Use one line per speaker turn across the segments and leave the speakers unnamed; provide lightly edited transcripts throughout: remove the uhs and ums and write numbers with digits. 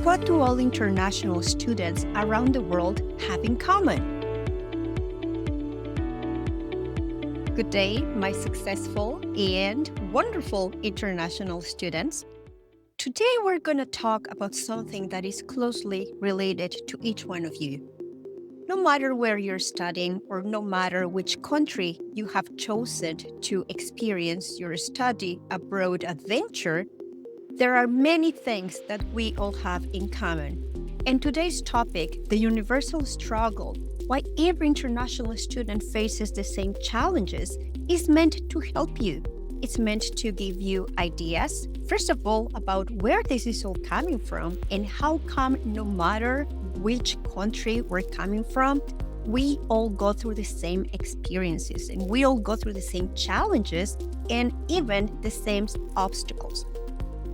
What do all international students around the world have in common? Good day, my successful and wonderful international students. Today we're going to talk about something that is closely related to each one of you. No matter where you're studying or no matter which country you have chosen to experience your study abroad adventure, there are many things that we all have in common. And today's topic, the universal struggle, why every international student faces the same challenges, is meant to help you. It's meant to give you ideas, first of all, about where this is all coming from and how come no matter which country we're coming from, we all go through the same experiences and we all go through the same challenges and even the same obstacles.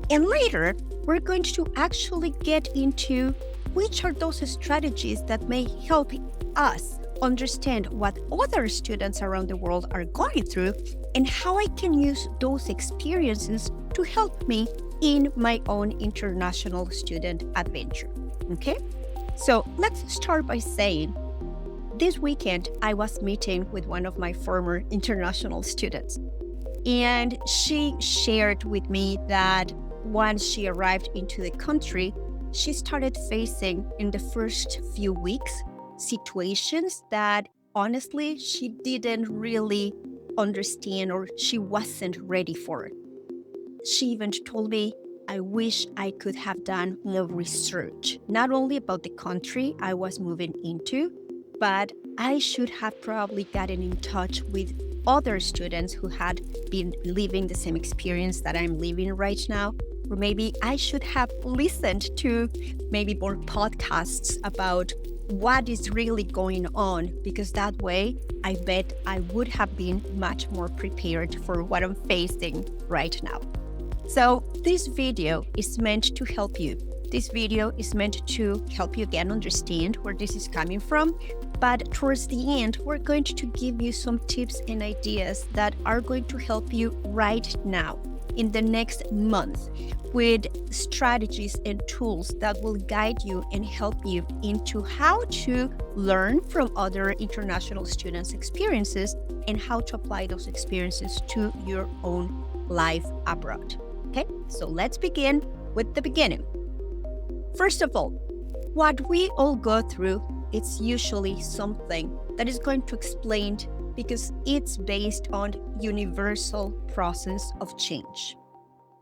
And later, we're going to actually get into which are those strategies that may help us understand what other students around the world are going through and how I can use those experiences to help me in my own international student adventure. Okay? So let's start by saying, this weekend, I was meeting with one of my former international students, and she shared with me that once she arrived into the country, she started facing in the first few weeks situations that honestly she didn't really understand or she wasn't ready for. She even told me, I wish I could have done more research, not only about the country I was moving into, but I should have probably gotten in touch with other students who had been living the same experience that I'm living right now. Or maybe I should have listened to maybe more podcasts about what is really going on, because that way I bet I would have been much more prepared for what I'm facing right now. So this video is meant to help you. This video is meant to help you again understand where this is coming from. But towards the end, we're going to give you some tips and ideas that are going to help you right now in the next month with strategies and tools that will guide you and help you into how to learn from other international students' experiences and how to apply those experiences to your own life abroad. Okay, so let's begin with the beginning. First of all, what we all go through, it's usually something that is going to explain because it's based on universal process of change.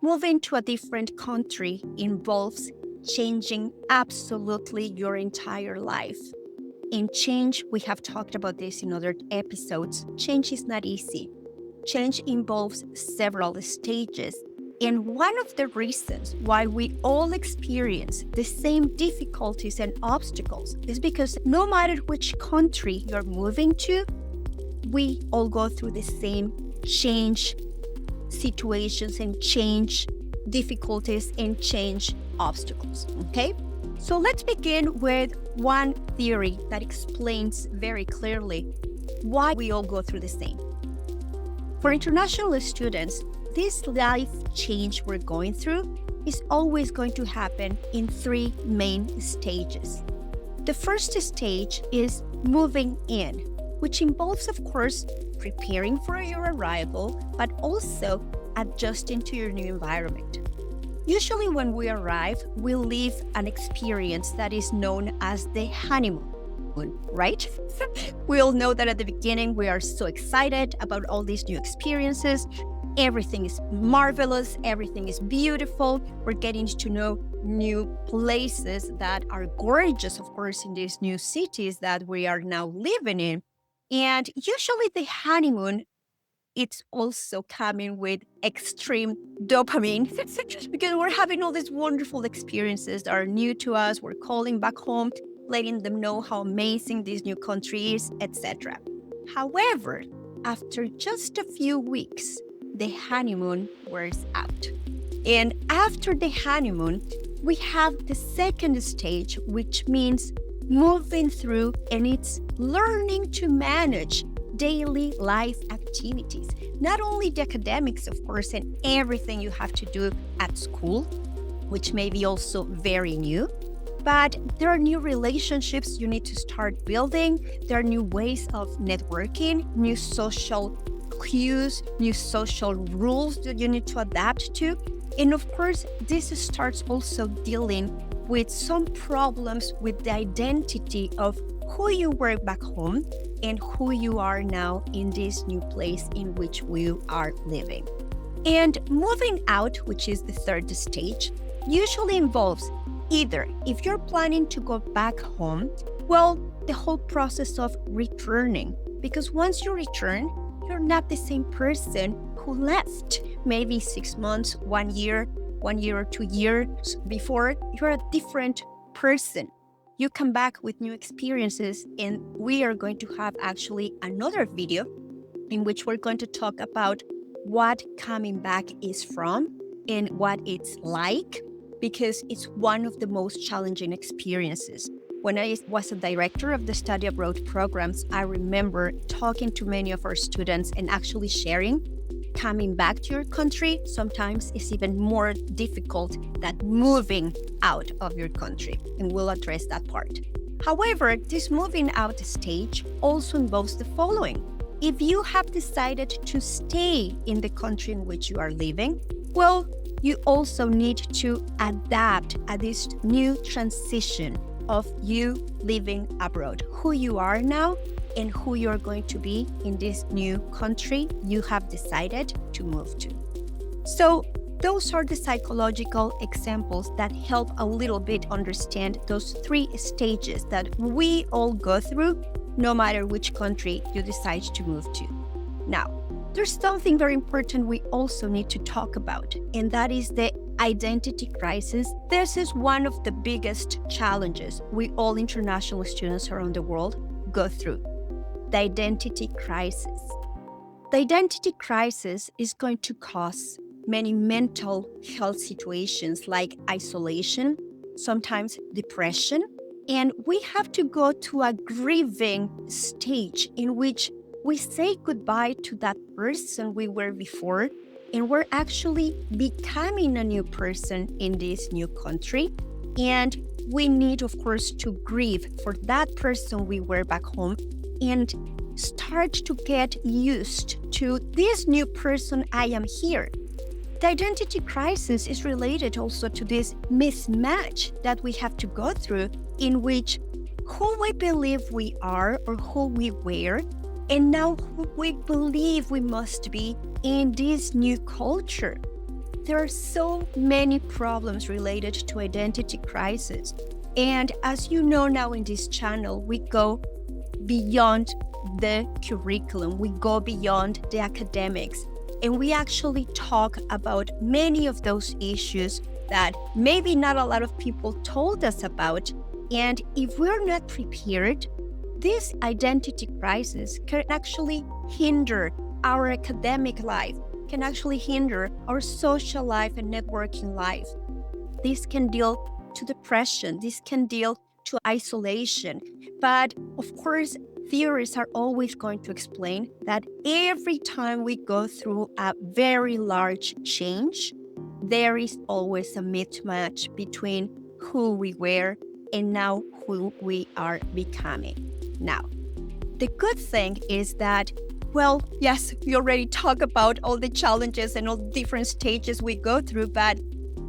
Moving to a different country involves changing absolutely your entire life. In change, we have talked about this in other episodes, change is not easy. Change involves several stages. And one of the reasons why we all experience the same difficulties and obstacles is because no matter which country you're moving to, we all go through the same change situations and change difficulties and change obstacles. Okay? So let's begin with one theory that explains very clearly why we all go through the same. For international students, this life change we're going through is always going to happen in three main stages. The first stage is moving in, which involves, of course, preparing for your arrival, but also adjusting to your new environment. Usually when we arrive, we live an experience that is known as the honeymoon, right? We all know that at the beginning, we are so excited about all these new experiences. Everything is marvelous. Everything is beautiful. We're getting to know new places that are gorgeous, of course, in these new cities that we are now living in. And usually the honeymoon, it's also coming with extreme dopamine because we're having all these wonderful experiences that are new to us. We're calling back home, letting them know how amazing this new country is, etc. However, after just a few weeks, the honeymoon wears out. And after the honeymoon, we have the second stage, which means moving through, and it's learning to manage daily life activities. Not only the academics, of course, and everything you have to do at school, which may be also very new. But there are new relationships you need to start building. There are new ways of networking, new social cues, new social rules that you need to adapt to. And of course, this starts also dealing with some problems with the identity of who you were back home and who you are now in this new place in which we are living. And moving out, which is the third stage, usually involves either, if you're planning to go back home, well, the whole process of returning. Because once you return, you're not the same person who left maybe 6 months, 1 year, 1 year or 2 years before. You're a different person. You come back with new experiences, and we are going to have actually another video in which we're going to talk about what coming back is from and what it's like, because it's one of the most challenging experiences. When I was a director of the study abroad programs, I remember talking to many of our students and actually sharing coming back to your country sometimes is even more difficult than moving out of your country, and we'll address that part. However, this moving out stage also involves the following. If you have decided to stay in the country in which you are living, well, you also need to adapt at this new transition of you living abroad, who you are now and who you're going to be in this new country you have decided to move to. So those are the psychological examples that help a little bit understand those 3 stages that we all go through, no matter which country you decide to move to. Now, there's something very important we also need to talk about, and that is the identity crisis. This is one of the biggest challenges we all international students around the world go through. The identity crisis. The identity crisis is going to cause many mental health situations like isolation, sometimes depression, and we have to go to a grieving stage in which we say goodbye to that person we were before, and we're actually becoming a new person in this new country. And we need, of course, to grieve for that person we were back home and start to get used to this new person I am here. The identity crisis is related also to this mismatch that we have to go through, in which who we believe we are or who we were, and now who we believe we must be in this new culture. There are so many problems related to identity crisis. And as you know now in this channel, we go beyond the curriculum, we go beyond the academics, and we actually talk about many of those issues that maybe not a lot of people told us about. And if we're not prepared, this identity crisis can actually hinder our academic life, can actually hinder our social life and networking life. This can deal to depression, this can deal to isolation. But of course, theorists are always going to explain that every time we go through a very large change, there is always a mismatch between who we were and now who we are becoming. Now, the good thing is that, well, yes, we already talked about all the challenges and all the different stages we go through, but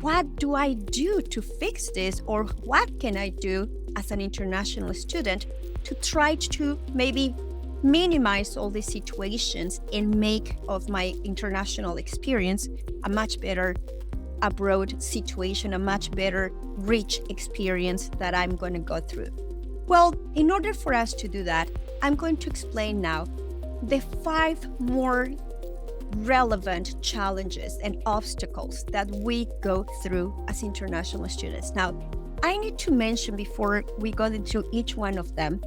what do I do to fix this? Or what can I do as an international student to try to maybe minimize all these situations and make of my international experience a much better abroad situation, a much better rich experience that I'm going to go through? Well, in order for us to do that, I'm going to explain now the 5 more relevant challenges and obstacles that we go through as international students. Now, I need to mention before we go into each one of them,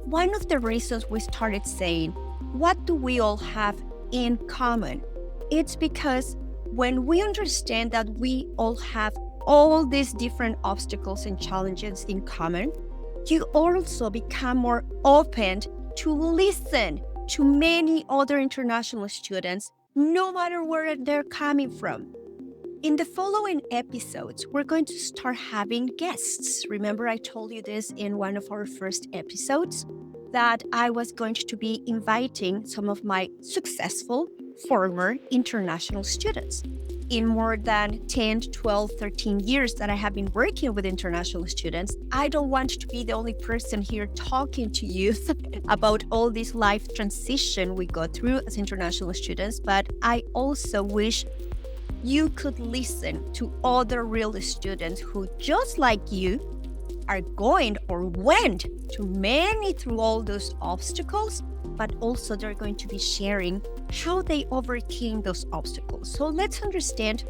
one of the reasons we started saying, what do we all have in common? It's because when we understand that we all have all these different obstacles and challenges in common, you also become more open to listen to many other international students, no matter where they're coming from. In the following episodes, we're going to start having guests. Remember, I told you this in one of our first episodes that I was going to be inviting some of my successful former international students. In more than 10, 12, 13 years that I have been working with international students, I don't want to be the only person here talking to you about all this life transition we go through as international students, but I also wish you could listen to other real students who, just like you, are going or went through all those obstacles, but also they're going to be sharing how they overcame those obstacles. So let's understand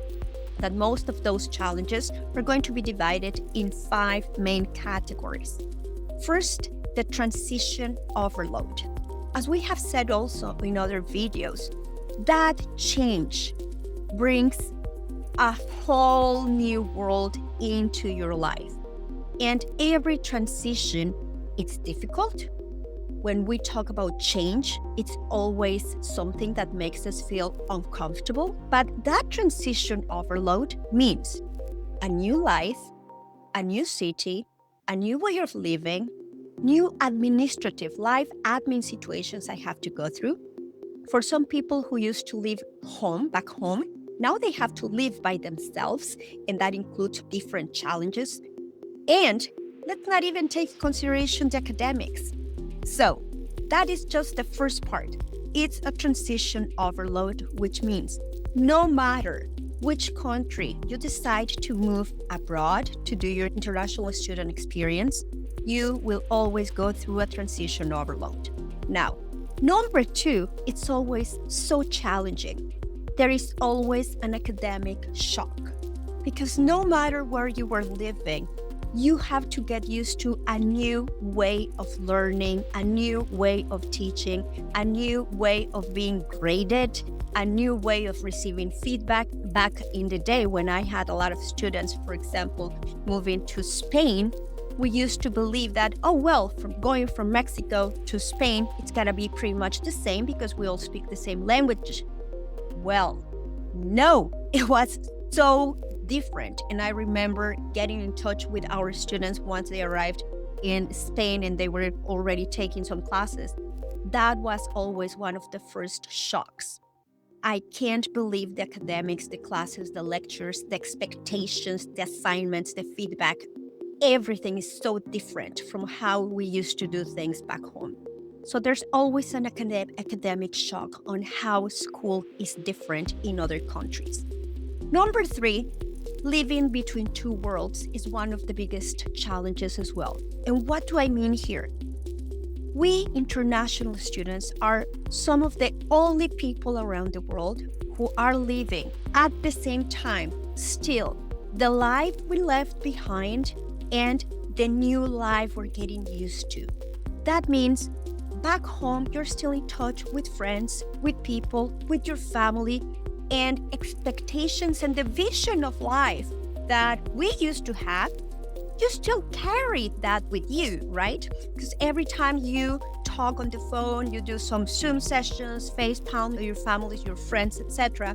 that most of those challenges are going to be divided in 5 main categories. First, the transition overload. As we have said also in other videos, that change brings a whole new world into your life. And every transition, it's difficult. When we talk about change, it's always something that makes us feel uncomfortable. But that transition overload means a new life, a new city, a new way of living, new administrative life admin situations I have to go through. For some people who used to live back home, now they have to live by themselves, and that includes different challenges. And let's not even take consideration the academics. So that is just the first part. It's a transition overload, which means no matter which country you decide to move abroad to do your international student experience, you will always go through a transition overload. Now, number 2, it's always so challenging. There is always an academic shock because no matter where you are living, you have to get used to a new way of learning, a new way of teaching, a new way of being graded, a new way of receiving feedback. Back in the day when I had a lot of students, for example, moving to Spain, we used to believe that, from going from Mexico to Spain, it's gonna be pretty much the same because we all speak the same language. Well, no, it was so different. And I remember getting in touch with our students once they arrived in Spain and they were already taking some classes. That was always one of the first shocks. I can't believe the academics, the classes, the lectures, the expectations, the assignments, the feedback. Everything is so different from how we used to do things back home. So there's always an academic shock on how school is different in other countries. Number 3, living between 2 worlds is one of the biggest challenges as well. And what do I mean here? We international students are some of the only people around the world who are living at the same time still the life we left behind and the new life we're getting used to. That means back home, you're still in touch with friends, with people, with your family, and expectations and the vision of life that we used to have, you still carry that with you, right? Because every time you talk on the phone, you do some Zoom sessions, FaceTime with your family, your friends, etc.,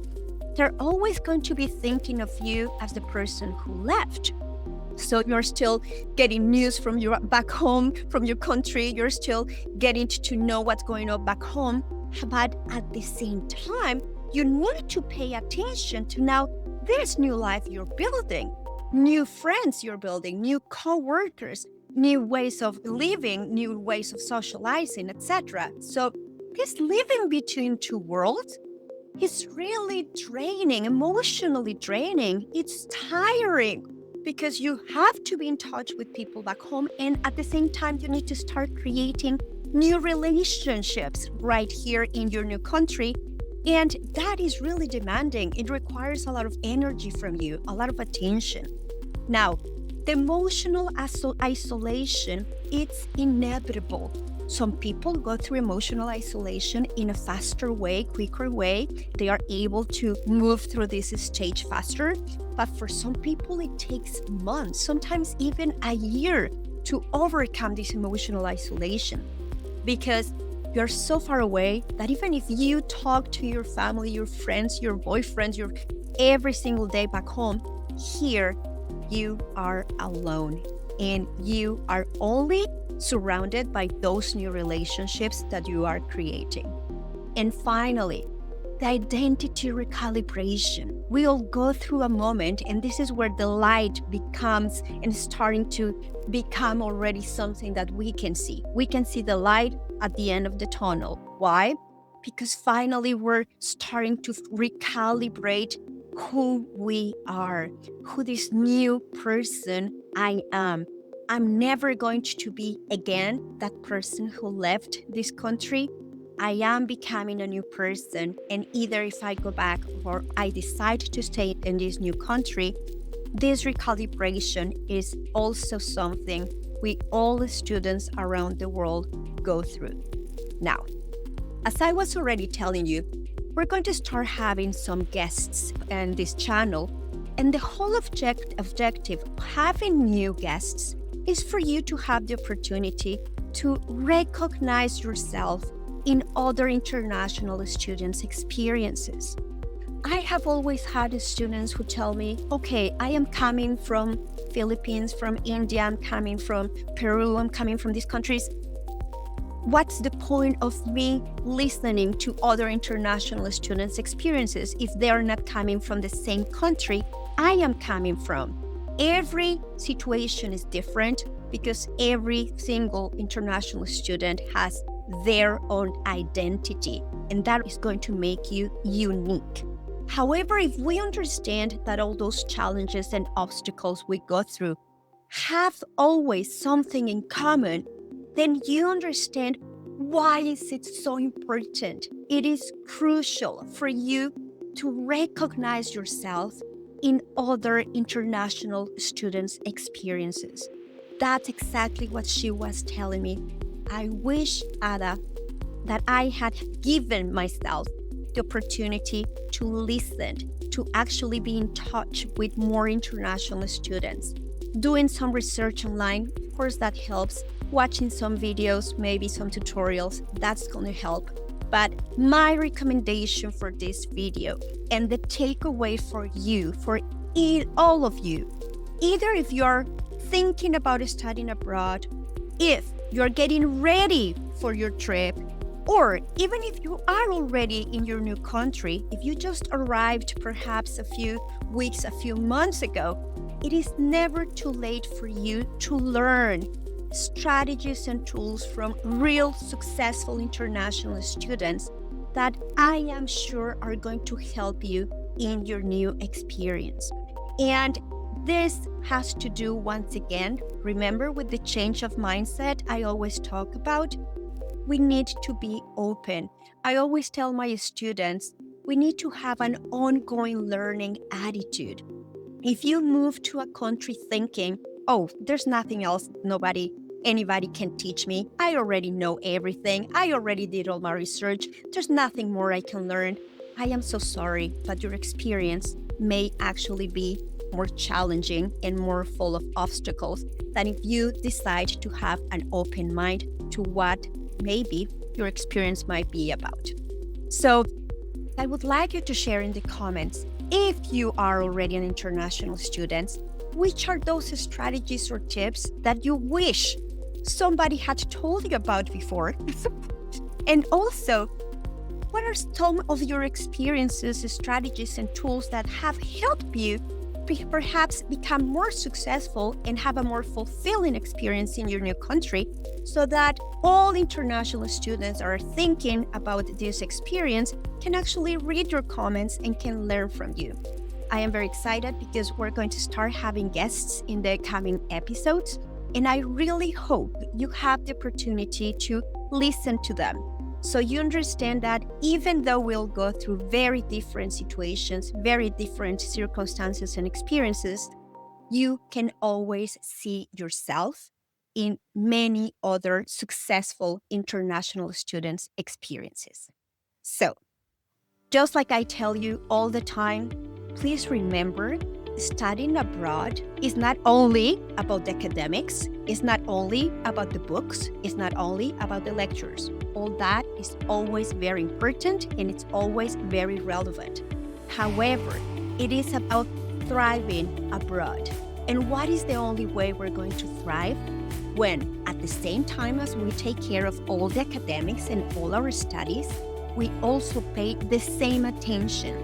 they're always going to be thinking of you as the person who left. So you're still getting news from your back home, from your country. You're still getting to know what's going on back home. But at the same time, you need to pay attention to now this new life you're building, new friends you're building, new co-workers, new ways of living, new ways of socializing, etc. So this living between 2 worlds is really draining, emotionally draining. It's tiring because you have to be in touch with people back home, and at the same time, you need to start creating new relationships right here in your new country. And that is really demanding. It requires a lot of energy from you, a lot of attention. Now, the emotional isolation, it's inevitable. Some people go through emotional isolation in a faster way, quicker way. They are able to move through this stage faster. But for some people, it takes months, sometimes even a year to overcome this emotional isolation. Because you're so far away that even if you talk to your family, your friends, your boyfriends, every single day back home. Here, you are alone, and you are only surrounded by those new relationships that you are creating. And finally, the identity recalibration. We all go through a moment, and this is where the light becomes and starting to become already something that we can see. We can see the light at the end of the tunnel. Why? Because finally we're starting to recalibrate who we are, who this new person I am. I'm never going to be again that person who left this country. I am becoming a new person, and either if I go back or I decide to stay in this new country, this recalibration is also something we all students around the world go through. Now, as I was already telling you, we're going to start having some guests in this channel, and the whole objective of having new guests is for you to have the opportunity to recognize yourself in other international students' experiences. I have always had students who tell me, okay, I am coming from Philippines, from India, I'm coming from Peru, I'm coming from these countries. What's the point of me listening to other international students' experiences if they are not coming from the same country I am coming from? Every situation is different because every single international student has their own identity, and that is going to make you unique. However, if we understand that all those challenges and obstacles we go through have always something in common, then you understand why is it so important. It is crucial for you to recognize yourself in other international students' experiences. That's exactly what she was telling me. I wish, Ada, that I had given myself the opportunity to listen, to actually be in touch with more international students. Doing some research online, of course, that helps. Watching some videos, maybe some tutorials, that's going to help. But my recommendation for this video and the takeaway for you, for all of you, either if you're thinking about studying abroad, if you're getting ready for your trip, or even if you are already in your new country, if you just arrived perhaps a few weeks, a few months ago, it is never too late for you to learn strategies and tools from real successful international students that I am sure are going to help you in your new experience. And this has to do, once again, remember, with the change of mindset I always talk about, we need to be open. I always tell my students, we need to have an ongoing learning attitude. If you move to a country thinking, oh, there's nothing else anybody can teach me. I already know everything. I already did all my research. There's nothing more I can learn. I am so sorry, but your experience may actually be more challenging and more full of obstacles than if you decide to have an open mind to what maybe your experience might be about. So I would like you to share in the comments, if you are already an international student, which are those strategies or tips that you wish somebody had told you about before? And also, what are some of your experiences, strategies, and tools that have helped you perhaps become more successful and have a more fulfilling experience in your new country, so that all international students are thinking about this experience can actually read your comments and can learn from you? I am very excited because we're going to start having guests in the coming episodes, and I really hope you have the opportunity to listen to them, so you understand that even though we'll go through very different situations, very different circumstances and experiences, you can always see yourself in many other successful international students' experiences. So, just like I tell you all the time, please remember, studying abroad is not only about the academics, it's not only about the books, it's not only about the lectures. All that is always very important and it's always very relevant. However, It is about thriving abroad. And what is the only way we're going to thrive? When, at the same time as we take care of all the academics and all our studies, we also pay the same attention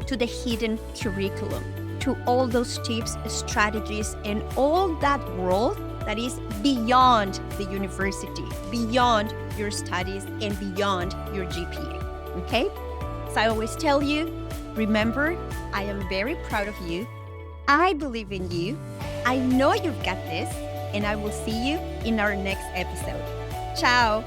to the hidden curriculum, to all those tips, strategies, and all that world that is beyond the university, beyond your studies, and beyond your GPA, okay? So I always tell you, remember, I am very proud of you. I believe in you. I know you've got this, and I will see you in our next episode. Ciao.